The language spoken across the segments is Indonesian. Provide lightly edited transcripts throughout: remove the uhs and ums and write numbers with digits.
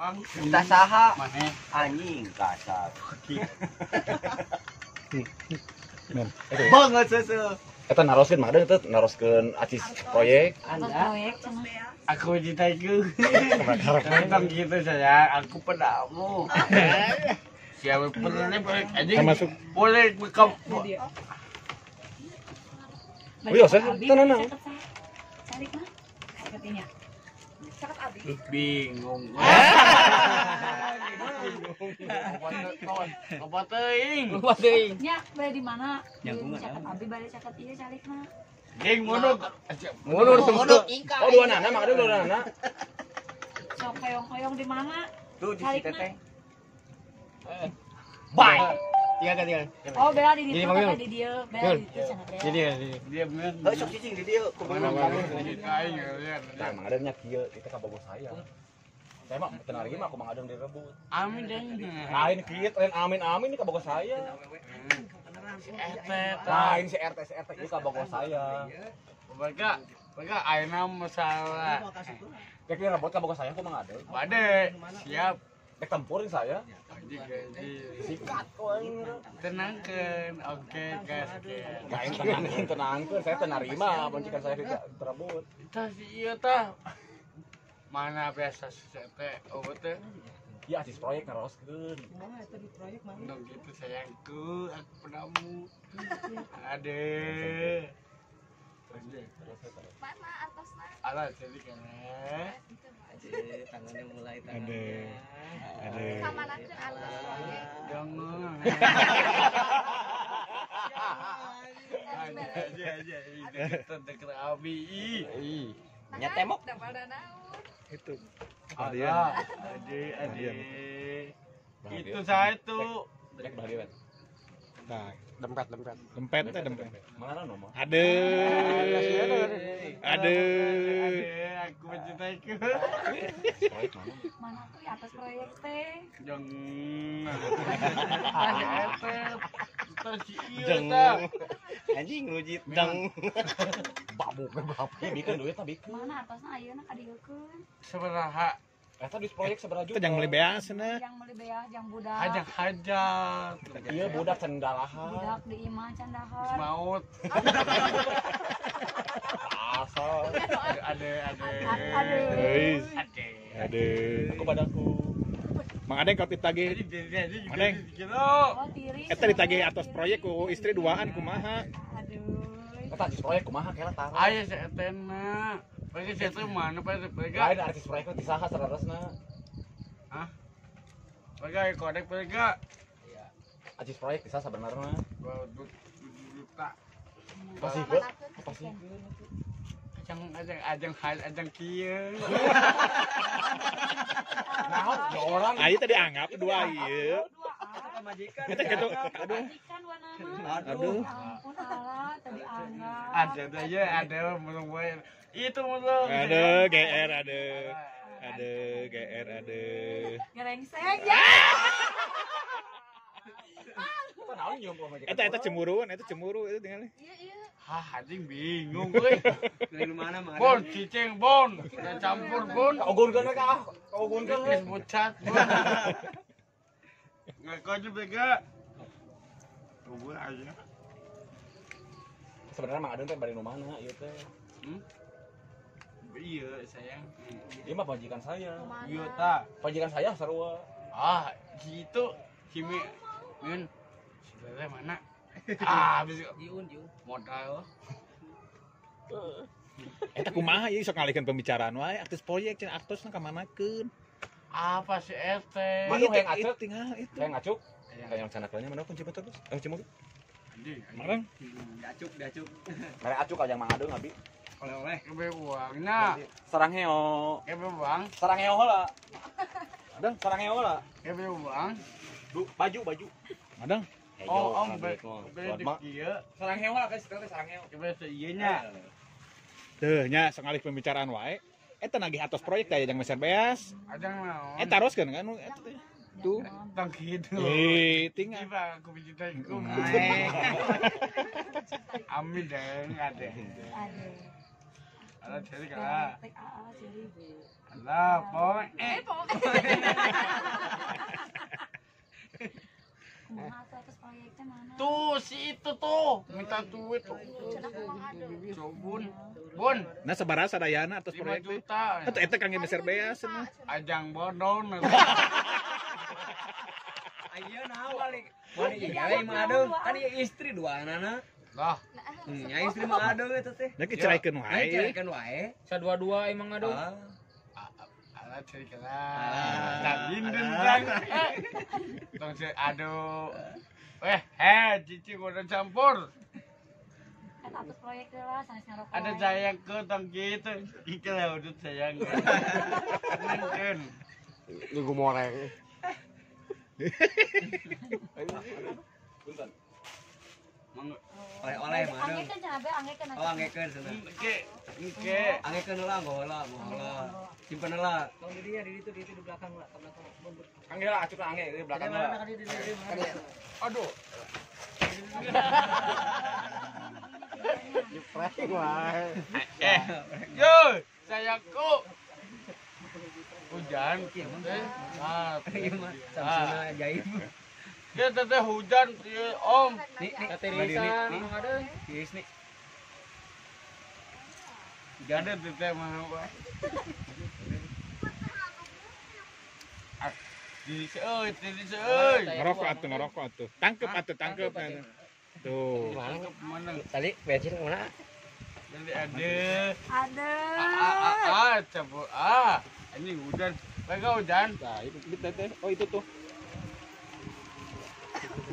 Kita saha anjing kasar. Banget seueuh. Eta naroskeun mah ada eta naroskeun acis proyek. Proyek cenah. Aku cintaku. Tentang gitu saya, aku pedamu. Siapa pernah proyek anjing? Masuk. Boleh bekam. Oh iya, saya tenang. Cari mah. Sepertinya. Caket abi. Bingung. Apa teuing? Nya bade di mana? Caket abi bade caket ieu calik mah. Geng mundur. Mundur. Oh, dua nana mah ada dua nana. Sok koyong-koyong di mana? Tuh di Calik teteh. mah. Bye. Tiga. Oh, bela di dieu, Jadi, Mang Yul. di dieu, bela di dieu cenah teh. Dia men. Heuh sok cicing di dieu. Mana aing lihat. Nah, mang ada nya kieu kita ka bogo saya. Saya mah tenar ieu mah aku mang ada direbut. Amin deng. Lain kieu lain amin ini ka bogo saya. Lain si RT ieu ka bogo saya. Mereka ayeuna masalah. Kayak kieu rebut ka bogo saya aku mang ada. Bade, siap. Dek tempurin saya. Sikat tenangkan, oke gas. Kain tenangkeun saya teu narima majikan saya direbut. Tah ieu tah. Mana biasa teh obat teh. Iya asis proyek naroskeun. Dong gitu sayangku, aku pedamu. Ade. Mana atasna? Alah jadi kan. Tangannya mulai Ada. Kamanakeun atas proyek. Jangan. Aja. Deket abi. nya temok. Daripada naon. Itu. Ade. Itu saya tuh. Dek bahagia. Nah, dempet. Dempet. Mana nomor? Ada. Aku mencintaiku. Proyek mana? Mana tuh di atas proyek teh? Jangan. Jeng. Jangan. Anjing ngujit deng. Babuk bikin duit tah bikin. Mana atasna ayeuna kadiekeun? Sabaraha? Eta di proyek sabaraha juta. Jangan beli beas cenah. Yang meuli beas, yang budak. Hajak. Iya budak cendalahan. Budak di imah candahan. Maut. Asal. Ade. Ada. Aku padaku. Mang Adeng kau ditagih. Jadi Adeng. Oh, tiri. Eta ditagih atas proyek ku istri duaan kumaha. Aduh. Eta di proyek kumaha kela taruh. Aya saya tena. Bagi saya tuh mana pada Lain perga? artis proyek di saha sararosna. Hah? Perga kodek perga. Artis proyek di saha sebenarnya. 2 juta. Apa sih? Ajang kieu. Nah, orang Ayo tadi anggap dua ieu. Majikan. Kita gitu. Aduh. Majikan wanana. Aduh. Ampun Allah, tadi anggap. Ada aja ada belum boleh. Itu belum. Aduh, GR ada. Ngerengseng ya. Eta cemburuan, eta cemburu itu tinggal. Iya. Hah, anjing bingung gue. Dari mana mah? Bon, cicing bon. Udah campur bon. Kaugun kan? Kaugun kan? Geus bucat bon. Ngaku aja bega. Tunggu aja. Sebenarnya Mang Adeng teh bari nu mana ieu teh? Iya, sayang. Ieu mah pajikan saya. Iya ta. Pajikan saya sarua. Ah, gitu. Kimi Min. Sebenarnya mana? Habis Jiun. modal. Eta kumaha ieu sok ngalihkeun pembicaraan wae artis proyek cenah artos ka manakeun. Apa sih RT? Mana yang acuk? Tinggal itu. Saya ngacuk. Kayak yang canaklanya mana kunci betul terus? Cemur. Marang. Dacuk. Mere acuk aja Mang Adeng abi. Oleh-oleh. Kebe uangna. Sarang heo. Kebe uang. Sarang heo heula. Adeng, sarang heo heula. Kebe uang. Baju. Madang. Oh, beli di kieu. Sarang heo heula guys, sarang heo. Kebe ieu nya. Teuh nya sok ngalih pembicaraan wae. Eta nagih atos proyek teh jeung meser beas. Ajang naon? Eta teruskeun kan eta teh. Tuh. Tang kitu. Tinggal. Tiba aku mencintaiku. Amin deng, ada. Ada ciri kah? Alah, pokoknya. atuh itu. Bun. Bun. Nah sabaraha sadayana atas 5 proyek teh. juta. Atuh eta kangge meser beas cenah. Ajang bodong. Ayo nah balik. Balik iya mah aduh. Kan ieu istri dua anana. Lah, Ya istri mah aduh eta teh. Da keceraikeun wae. Cerekan wae. Sadua-dua emang aduh. ala cerita lah. Dindin dan. Tong se aduh. Cici udah campur. Kan atas proyek teh lah sanes ngarokok. Ada sayang ke tong gitu. Iki lah udah sayang. Nengkeun. Nunggu moreng. Punten. Oleh-oleh mah aduh. Anggekeun cenah be anggekeun. Oh anggekeun cenah. Engke. Anggekeun heula ngoheula. Simpen heula. Angge lah, atuh angge di belakang lah. Aduh. Nyepret wae. Yo, sayangku. Hujan. Ieu mah samsuna ajaib. Ya teteh hujan, Om. Nih, Katirisan emang aduh. Geus nih. Ada teteh mah. Di seueuy. Ngerokok atuh. Tangkep tangkep. Tuh. Mana? Tadi bensin mana? Jadi ada. Ada. Cabut. Ini hujan. Mereka hujan. Nah, itu teh. Oh, itu tuh.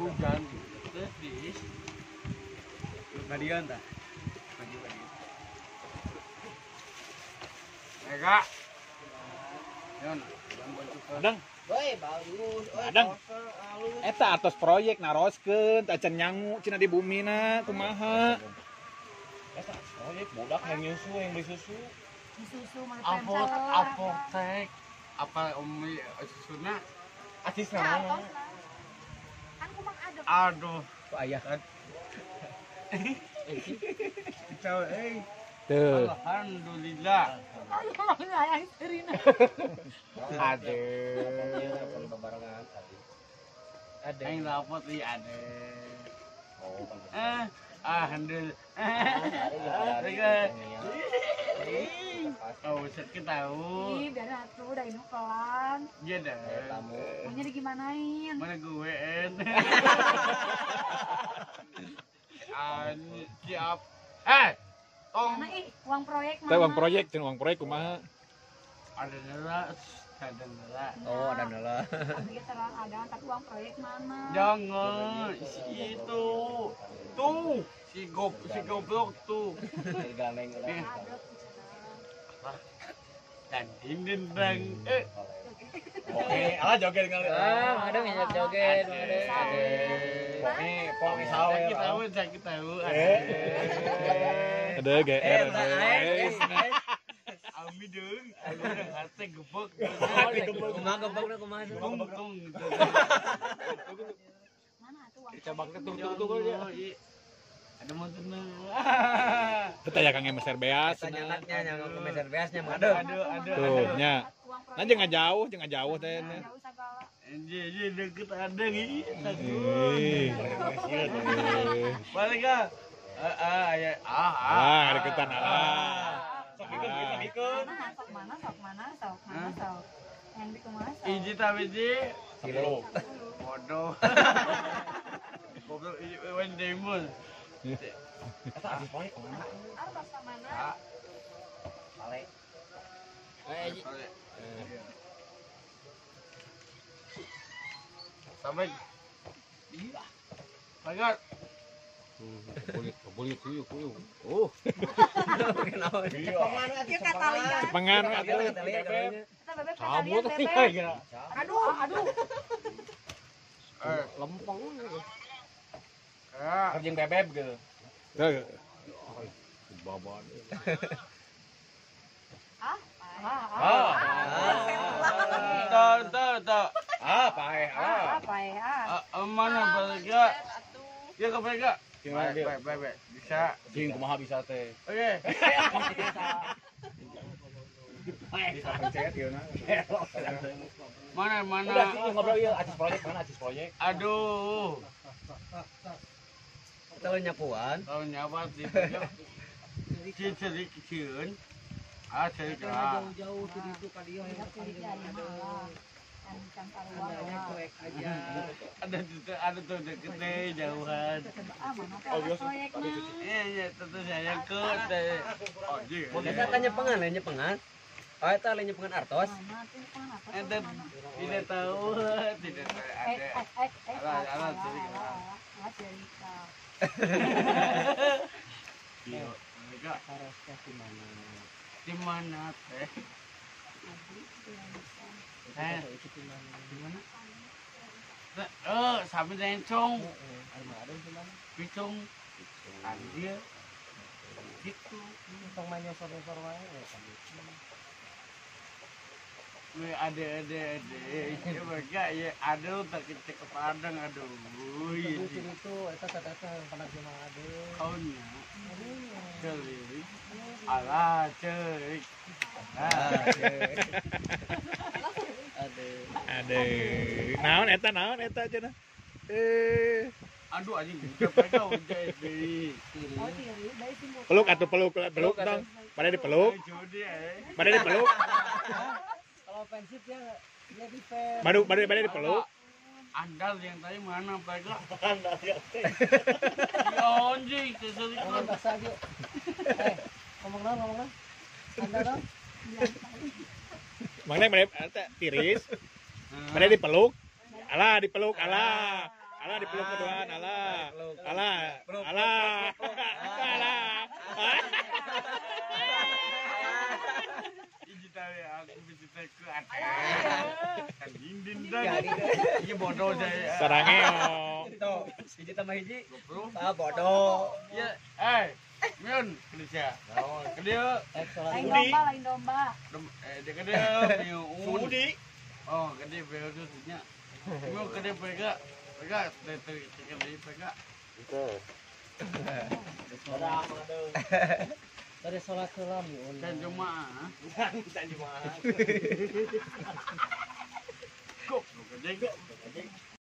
Hujan. Terus. Kadian tah. Mereka. Yon. Adang. Adang. Eta atas proyek naroskeun teh can nyangu cenah di bumina kumaha. Eta proyek budak yang nyusu yang beli susu. Disusu mah Apotek. Apa umi susuna? Asis nama. Kan kumang ada. Aduh. Kok ayah kan? Tahu Tuh. Alhamdulillah. Ayah istrina. Aduh. Barengan. Ada yang dapat nih ada. Oh, Alhamdulillah. Oh, sakit tahu. Ih, biar atuh udah ini pelan. Iya dah. Maunya digimanain? Mana gue siap. Tong. Mana ih, uang proyek mana? Teh uang proyek kumaha. Ada nela. Oh, ada nela. Tapi terang ada, tapi uang proyek mana? Jangan si itu. Tuh, si goblok tuh. Gandeng. Dan dinding bang. oke, joget kali. Aduh ngajak joget, aduh. Pokoknya sawe. Sakit tahu. Ada GR. Ami dong. Aku udah hati gebek. Kumaha gebekna kumaha? Tung. Mana tuh uang? Cabang ketung aja. Ada mau tenang. Teh ya kangge meser beas. Eta nyangkatnya nyangkut ke meser beasnya mah. Ada. Tuh, nya. Nah jangan jauh teh. Jauh segala. Jadi deket ada nih. Ih. Balik ah. Ya. Deketan. Sok ikut. Mana, sok. Yang di kumaha sok. Iji tapi ji. Silo. Bodoh. Goblok wen demon. Eta asis proyek kemana? Apa sama mana? Sale. Sampai. Bagat. Kulit kuyu. Oh. Kenapa? Iya katalian. Cepengan atuh. Kita bebek Cabut katalian teh bebek. kira. Aduh. Lempeng. Ya. Kerjeng bebek gitu. Tuh. Babon. Tuh. Pae. Apa ya? Mana balik? Ya ke balik. Gimana dia? Baik. Bisa. Jeung kumaha bisa teh. Oke. Bisa pencet ieu na. Mana? Udah sih ngobrol ieu asis proyek mana asis proyek? Aduh. Kalau nyapuan. Kalau nyawa di ciri kecil, ciri kerah. Jauh-jauh tuh itu kali ya. Ada tuh gede jauhan. Iya tentu saya ke oh iya. Kita tanya pengan. Oh itu lainnya pengan Artos. Ente tidak tahu tidak ada ciri kerah. Iya, mereka di mana teh? Oh, sampai lencong. Picung. Dia. Gitu. Ada. Mereka ya ada tak kita ke Padang aduh. Itu kata pernah cuma ada. Kaunya. Celik. Alah, celik. Aduh. Naon eta cenah. Aduh anjing, mereka udah di Peluk dong. Pada dipeluk. judi Pada dipeluk. Kalau offensif dia defense. Pada dipeluk. Andal yang tadi mana mereka? Andal yang tadi. Anjing, keselik. Bahasa aja. Ngomong dong. Anda dong. Makanya pada tiris. Pada dipeluk. Alah dipeluk. Alah dipeluk keduaan. Alah. Aku bisa ke atas. Kan dinding dah. Ini bodoh saya. Sarangeo. Itu, hiji tambah hiji. Bodoh. Ya, Mion, Indonesia. Ke dia. Lain domba. Dia ke dia Mion. Oh, ke dia bel tu nya. Mion ke dia mereka ke dia mereka. Dari sholat kelam ya. Dan jemaah. Bukan cuma. Kok, ke dia.